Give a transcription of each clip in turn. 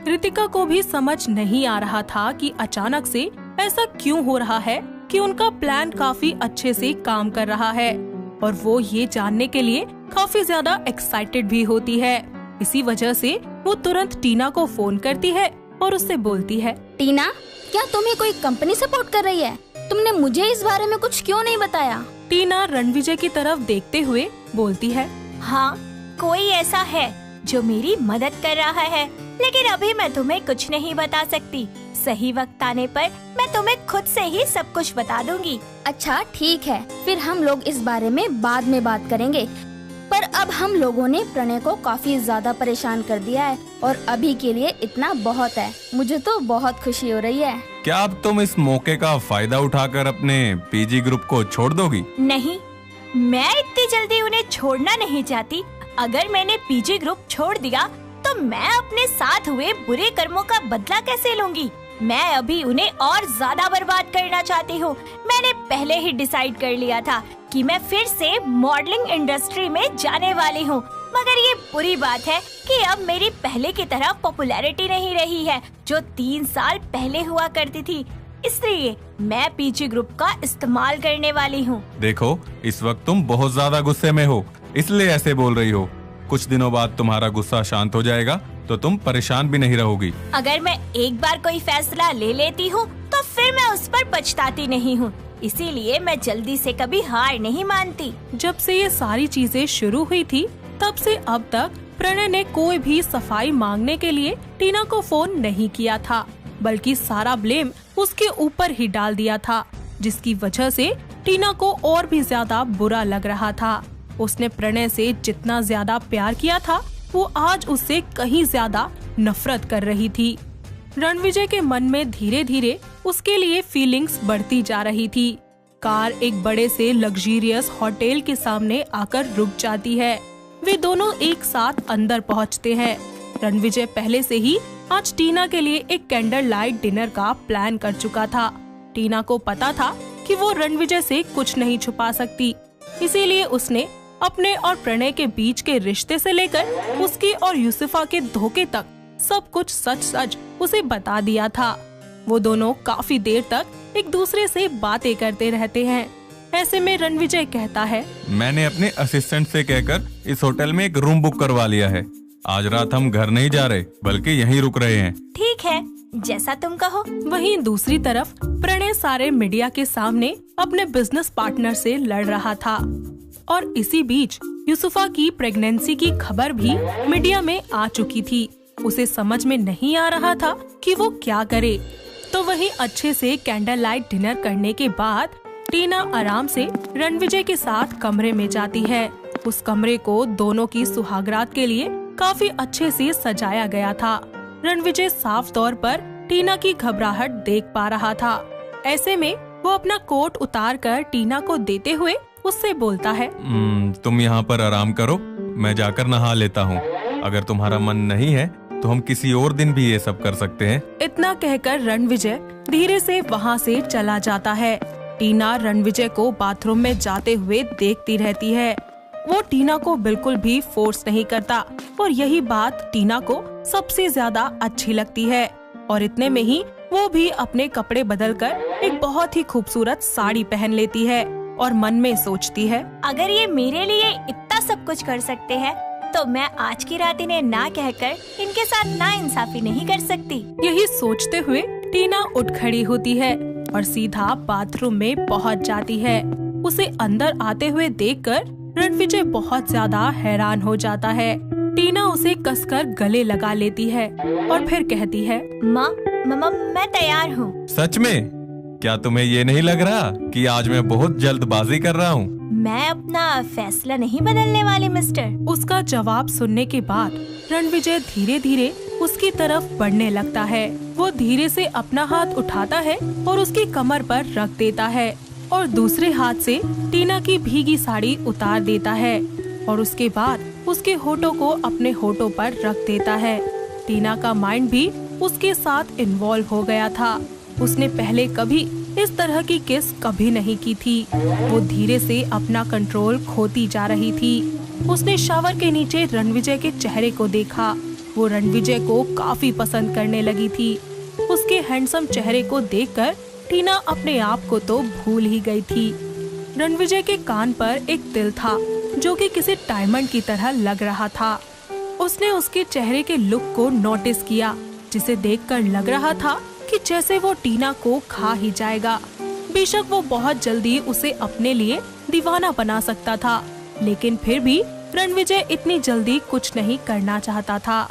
रितिका को भी समझ नहीं आ रहा था कि अचानक से ऐसा क्यों हो रहा है कि उनका प्लान काफी अच्छे से काम कर रहा है और वो ये जानने के लिए काफी ज्यादा एक्साइटेड भी होती है। इसी वजह से वो तुरंत टीना को फोन करती है और उससे बोलती है, टीना, क्या तुम्हें कोई कंपनी सपोर्ट कर रही है? तुमने मुझे इस बारे में कुछ क्यों नहीं बताया? टीना रणविजय की तरफ देखते हुए बोलती है, हाँ, कोई ऐसा है जो मेरी मदद कर रहा है, लेकिन अभी मैं तुम्हें कुछ नहीं बता सकती। सही वक्त आने पर मैं तुम्हें खुद से ही सब कुछ बता दूंगी। अच्छा ठीक है, फिर हम लोग इस बारे में बाद में बात करेंगे। पर अब हम लोगों ने प्रणय को काफी ज्यादा परेशान कर दिया है और अभी के लिए इतना बहुत है। मुझे तो बहुत खुशी हो रही है। क्या अब तुम इस मौके का फायदा उठाकर अपने पीजी ग्रुप को छोड़ दोगी? नहीं, मैं इतनी जल्दी उन्हें छोड़ना नहीं चाहती। अगर मैंने पीजी ग्रुप छोड़ दिया तो मैं अपने साथ हुए बुरे कर्मों का बदला कैसे लूंगी? मैं अभी उन्हें और ज्यादा बर्बाद करना चाहती हूँ। मैंने पहले ही डिसाइड कर लिया था कि मैं फिर से मॉडलिंग इंडस्ट्री में जाने वाली हूँ, मगर ये बुरी बात है कि अब मेरी पहले की तरह पॉपुलैरिटी नहीं रही है जो 3 साल पहले हुआ करती थी। इसलिए मैं पीजी ग्रुप का इस्तेमाल करने वाली हूँ। देखो, इस वक्त तुम बहुत ज्यादा गुस्से में हो, इसलिए ऐसे बोल रही हो। कुछ दिनों बाद तुम्हारा गुस्सा शांत हो जाएगा तो तुम परेशान भी नहीं रहोगी। अगर मैं एक बार कोई फैसला ले लेती हूँ तो फिर मैं उस पर पछताती नहीं हूँ। इसीलिए मैं जल्दी से कभी हार नहीं मानती। जब से ये सारी चीजें शुरू हुई थी तब से अब तक प्रणय ने कोई भी सफाई मांगने के लिए टीना को फोन नहीं किया था, बल्कि सारा ब्लेम उसके ऊपर ही डाल दिया था, जिसकी वजह से टीना को और भी ज्यादा बुरा लग रहा था। उसने प्रणय से जितना ज्यादा प्यार किया था वो आज उससे कहीं ज्यादा नफरत कर रही थी। रणविजय के मन में धीरे धीरे उसके लिए फीलिंग्स बढ़ती जा रही थी। कार एक बड़े से लग्जरियस होटल के सामने आकर रुक जाती है। वे दोनों एक साथ अंदर पहुंचते हैं। रणविजय पहले से ही आज टीना के लिए एक कैंडल लाइट डिनर का प्लान कर चुका था। टीना को पता था कि वो रणविजय से कुछ नहीं छुपा सकती, इसीलिए उसने अपने और प्रणय के बीच के रिश्ते से लेकर उसकी और यूसुफा के धोखे तक सब कुछ सच सच उसे बता दिया था। वो दोनों काफी देर तक एक दूसरे से बातें करते रहते हैं। ऐसे में रणविजय कहता है, मैंने अपने असिस्टेंट से कहकर इस होटल में एक रूम बुक करवा लिया है। आज रात हम घर नहीं जा रहे बल्कि यहीं रुक रहे हैं। ठीक है, जैसा तुम कहो। वहीं दूसरी तरफ प्रणय सारे मीडिया के सामने अपने बिजनेस पार्टनर से लड़ रहा था और इसी बीच यूसुफा की प्रेगनेंसी की खबर भी मीडिया में आ चुकी थी। उसे समझ में नहीं आ रहा था कि वो क्या करे। तो वहीं अच्छे से कैंडल लाइट डिनर करने के बाद टीना आराम से रणविजय के साथ कमरे में जाती है। उस कमरे को दोनों की सुहागरात के लिए काफी अच्छे से सजाया गया था। रणविजय साफ तौर पर टीना की घबराहट देख पा रहा था। ऐसे में वो अपना कोट उतार कर टीना को देते हुए उससे बोलता है, तुम यहाँ पर आराम करो, मैं जाकर नहा लेता हूँ। अगर तुम्हारा मन नहीं है तो हम किसी और दिन भी ये सब कर सकते हैं। इतना कहकर रणविजय धीरे से वहाँ से चला जाता है। टीना रणविजय को बाथरूम में जाते हुए देखती रहती है। वो टीना को बिल्कुल भी फोर्स नहीं करता और यही बात टीना को सबसे ज्यादा अच्छी लगती है। और इतने में ही वो भी अपने कपड़े बदलकर एक बहुत ही खूबसूरत साड़ी पहन लेती है और मन में सोचती है, अगर ये मेरे लिए इतना सब कुछ कर सकते हैं तो मैं आज की रात इन्हें ना कहकर इनके साथ नाइंसाफी नहीं कर सकती। यही सोचते हुए टीना उठ खड़ी होती है और सीधा बाथरूम में पहुंच जाती है। उसे अंदर आते हुए देखकर रणविजय बहुत ज्यादा हैरान हो जाता है। टीना उसे कसकर गले लगा लेती है और फिर कहती है, माँ, मैं तैयार हूँ। सच में? क्या तुम्हें ये नहीं लग रहा कि आज मैं बहुत जल्दबाजी कर रहा हूँ? मैं अपना फैसला नहीं बदलने वाली मिस्टर। उसका जवाब सुनने के बाद रणविजय धीरे धीरे उसकी तरफ बढ़ने लगता है। वो धीरे से अपना हाथ उठाता है और उसकी कमर पर रख देता है और दूसरे हाथ से टीना की भीगी साड़ी उतार देता है और उसके बाद उसके होठों को अपने होठों पर रख देता है। टीना का माइंड भी उसके साथ इन्वॉल्व हो गया था। उसने पहले कभी इस तरह की किस कभी नहीं की थी। वो धीरे से अपना कंट्रोल खोती जा रही थी। उसने शावर के नीचे रणविजय के चेहरे को देखा। वो रणविजय को काफी पसंद करने लगी थी। उसके हैंडसम चेहरे को देखकर टीना अपने आप को तो भूल ही गई थी। रणविजय के कान पर एक तिल था जो कि किसी डायमंड की तरह लग रहा था। उसने उसके चेहरे के लुक को नोटिस किया, जिसे देखकर लग रहा था कि जैसे वो टीना को खा ही जाएगा। बेशक वो बहुत जल्दी उसे अपने लिए दीवाना बना सकता था, लेकिन फिर भी रणविजय इतनी जल्दी कुछ नहीं करना चाहता था।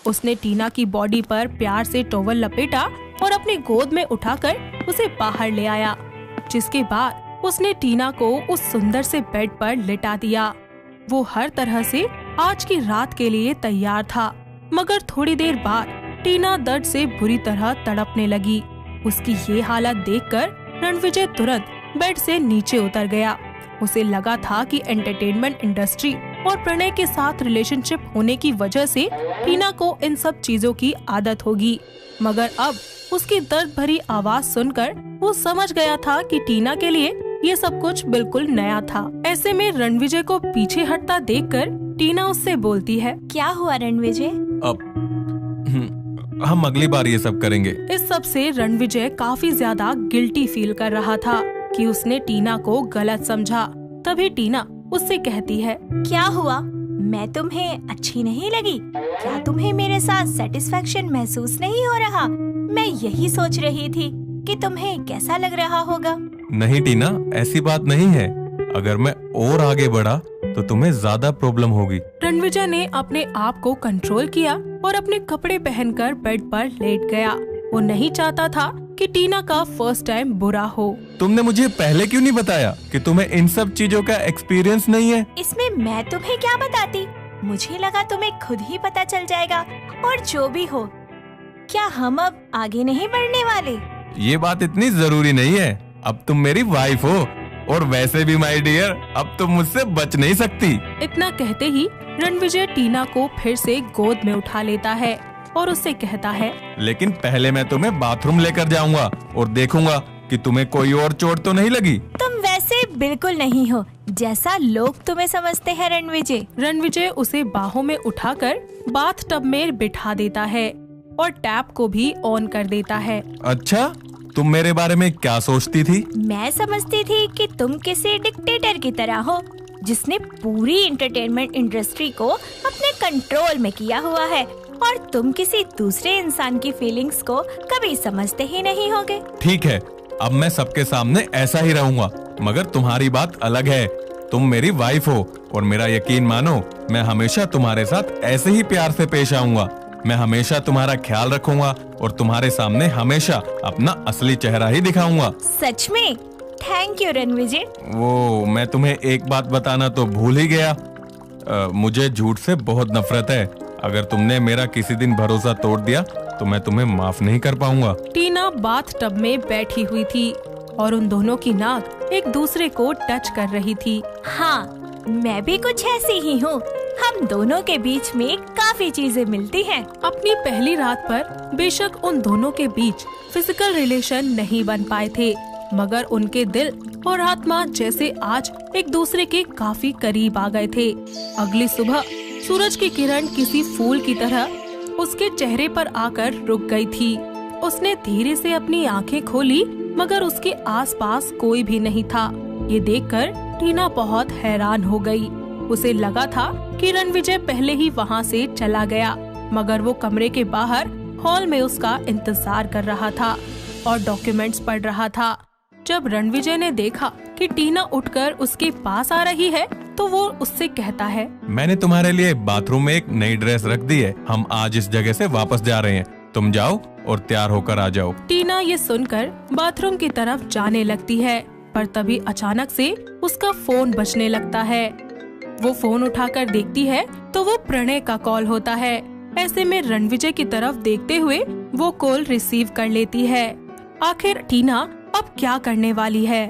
उसने टीना की बॉडी पर प्यार से टॉवल लपेटा और अपनी गोद में उठाकर उसे बाहर ले आया, जिसके बाद उसने टीना को उस सुंदर से बेड पर लिटा दिया। वो हर तरह से आज की रात के लिए तैयार था, मगर थोड़ी देर बाद टीना दर्द से बुरी तरह तड़पने लगी। उसकी ये हालत देखकर रणविजय तुरंत बेड से नीचे उतर गया। उसे लगा था कि एंटरटेनमेंट इंडस्ट्री और प्रणय के साथ रिलेशनशिप होने की वजह से टीना को इन सब चीजों की आदत होगी, मगर अब उसकी दर्द भरी आवाज सुनकर वो समझ गया था कि टीना के लिए ये सब कुछ बिल्कुल नया था। ऐसे में रणविजय को पीछे हटता देखकर टीना उससे बोलती है, क्या हुआ रणविजय? अब हम अगली बार ये सब करेंगे। इस सब से रणविजय काफी ज्यादा गिल्टी फील कर रहा था कि उसने टीना को गलत समझा। तभी टीना उससे कहती है, क्या हुआ? मैं तुम्हें अच्छी नहीं लगी? क्या तुम्हें मेरे साथ सेटिस्फेक्शन महसूस नहीं हो रहा? मैं यही सोच रही थी कि तुम्हें कैसा लग रहा होगा। नहीं टीना, ऐसी बात नहीं है। अगर मैं और आगे बढ़ा तो तुम्हें ज्यादा प्रॉब्लम होगी। रणविजय ने अपने आप को कंट्रोल किया और अपने कपड़े पहनकर बेड पर लेट गया। वो नहीं चाहता था कि टीना का फर्स्ट टाइम बुरा हो। तुमने मुझे पहले क्यों नहीं बताया कि तुम्हें इन सब चीजों का एक्सपीरियंस नहीं है? इसमें मैं तुम्हें क्या बताती? मुझे लगा तुम्हें खुद ही पता चल जाएगा। और जो भी हो, क्या हम अब आगे नहीं बढ़ने वाले? ये बात इतनी जरूरी नहीं है। अब तुम मेरी वाइफ हो, और वैसे भी माय डियर, अब तुम मुझसे बच नहीं सकती। इतना कहते ही रणविजय टीना को फिर से गोद में उठा लेता है और उससे कहता है, लेकिन पहले मैं तुम्हें बाथरूम लेकर जाऊंगा और देखूंगा कि तुम्हें कोई और चोट तो नहीं लगी। तुम वैसे बिल्कुल नहीं हो जैसा लोग तुम्हें समझते हैं रणविजय। रणविजय उसे बाहों में उठाकर बाथ टब में बिठा देता है और टैप को भी ऑन कर देता है। अच्छा, तुम मेरे बारे में क्या सोचती थी? मैं समझती थी कि तुम किसी डिक्टेटर की तरह हो, जिसने पूरी एंटरटेनमेंट इंडस्ट्री को अपने कंट्रोल में किया हुआ है, और तुम किसी दूसरे इंसान की फीलिंग्स को कभी समझते ही नहीं होगे। ठीक है, अब मैं सबके सामने ऐसा ही रहूंगा, मगर तुम्हारी बात अलग है। तुम मेरी वाइफ हो और मेरा यकीन मानो, मैं हमेशा तुम्हारे साथ ऐसे ही प्यार से पेश आऊंगा। मैं हमेशा तुम्हारा ख्याल रखूंगा और तुम्हारे सामने हमेशा अपना असली चेहरा ही दिखाऊंगा। सच में? Thank you Ranvijay. वो मैं तुम्हें एक बात बताना तो भूल ही गया। मुझे झूठ से बहुत नफरत है। अगर तुमने मेरा किसी दिन भरोसा तोड़ दिया तो मैं तुम्हें माफ नहीं कर पाऊंगा। टीना बाथ टब में बैठी हुई थी और उन दोनों की नाक एक दूसरे को टच कर रही थी। हाँ, मैं भी कुछ ऐसी ही हूँ। हम दोनों के बीच में काफी चीजें मिलती हैं। अपनी पहली रात पर बेशक उन दोनों के बीच फिजिकल रिलेशन नहीं बन पाए थे, मगर उनके दिल और आत्मा जैसे आज एक दूसरे के काफी करीब आ गए थे। अगली सुबह सूरज की किरण किसी फूल की तरह उसके चेहरे पर आकर रुक गई थी। उसने धीरे से अपनी आंखें खोली, मगर उसके आसपास कोई भी नहीं था। ये देखकर टीना बहुत हैरान हो गई। उसे लगा था कि रणविजय पहले ही वहाँ से चला गया, मगर वो कमरे के बाहर हॉल में उसका इंतजार कर रहा था और डॉक्यूमेंट्स पढ़ रहा था। जब रणविजय ने देखा कि टीना उठकर उसके पास आ रही है, तो वो उससे कहता है, मैंने तुम्हारे लिए बाथरूम में एक नई ड्रेस रख दी है। हम आज इस जगह से वापस जा रहे हैं। तुम जाओ और तैयार होकर आ जाओ। टीना ये सुनकर बाथरूम की तरफ जाने लगती है, पर तभी अचानक से उसका फोन बजने लगता है। वो फोन उठाकर देखती है तो वो प्रणय का कॉल होता है। ऐसे में रणविजय की तरफ देखते हुए वो कॉल रिसीव कर लेती है। आखिर टीना अब क्या करने वाली है?